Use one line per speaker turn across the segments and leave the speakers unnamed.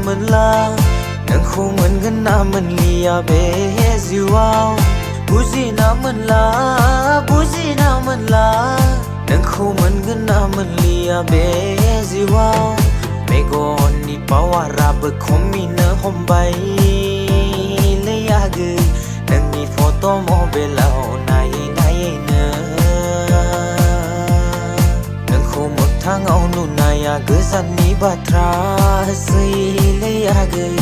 मोनला नोंखौ मोनगोन ना मोनलिया बे जिउआव बुजिना मोनला नोंखौ मोनगोन ना मोनलिया बे जिउआव मेगननि पावाराबो खमिनो हमबायलै आगै नोंनि फट' मबाइलाव नायै नोंखौ मोगथाङाव नुनाया गोजाननि बाथ्रासैलै आगै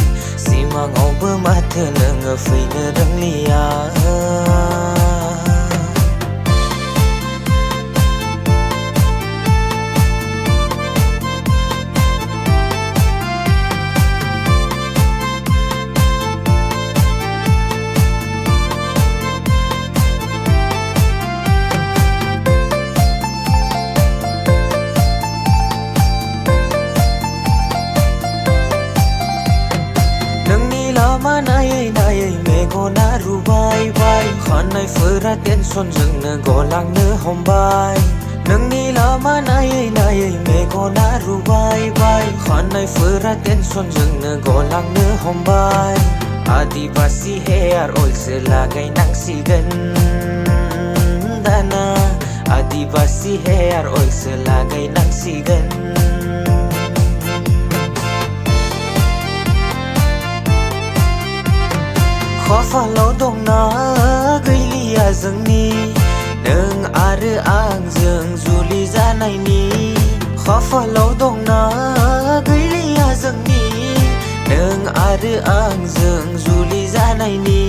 सिमाङावबो माथो नोङो फैनो रोंलिया नायै मेगना रुबायबाय खानायफोरा टेनसनजोंनो गलांनो हमबाय नोंनि लामा नायै मेगना रुबायबाय खानायफोरा टेनसनजोंनो गलांनो हमबाय आदिबासि हेयार अइलसो लागायनांसिगोन दाना आदिबासि हेयार अइलसो लागायनांसिगोन खाफालाव दंना गैलिया जोंनि नों आरो आंजों जुलि जानायनि खाफालाव दंना गैलिया जोंनि नों आरो आंजों जुलि जानायनि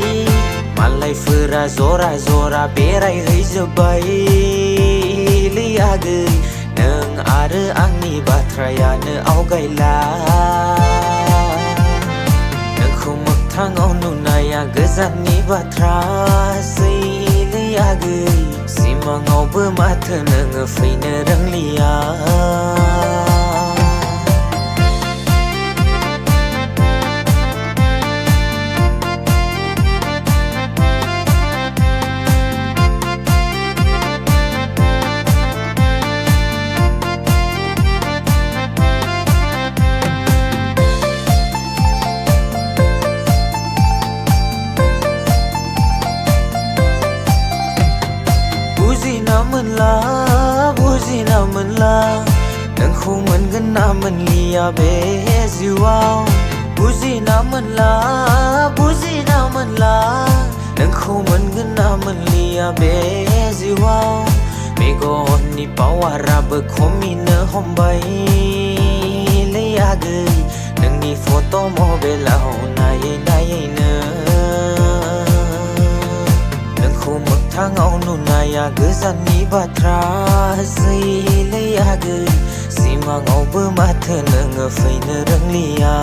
मालायफोरा जरा जरा बेरायहैजोब्बायलै आगै नों आरो आंनि बाथ्रायानो आवगायला मोगथाङाव नुनाया गोजाननि बाथ्रासैलै आगै सिमाङावबो माथो नोङो फैनो रोंलिया बुजिना मोनला नोंखौ मोनगोन ना मोनलिया बे जिउआव बुजिना मोनला नोंखौ मोनगोन ना मोनलिया बे जिउआव मेगननि पावाराबो खमिनो हमबायलै आगै नोंनि फट' मबाइलाव नायैनो मोगथाङाव नुनाया गोजाननि बाथ्रासैलै आगै सिमाङावबो माथो नोङो फैनो रोंलिया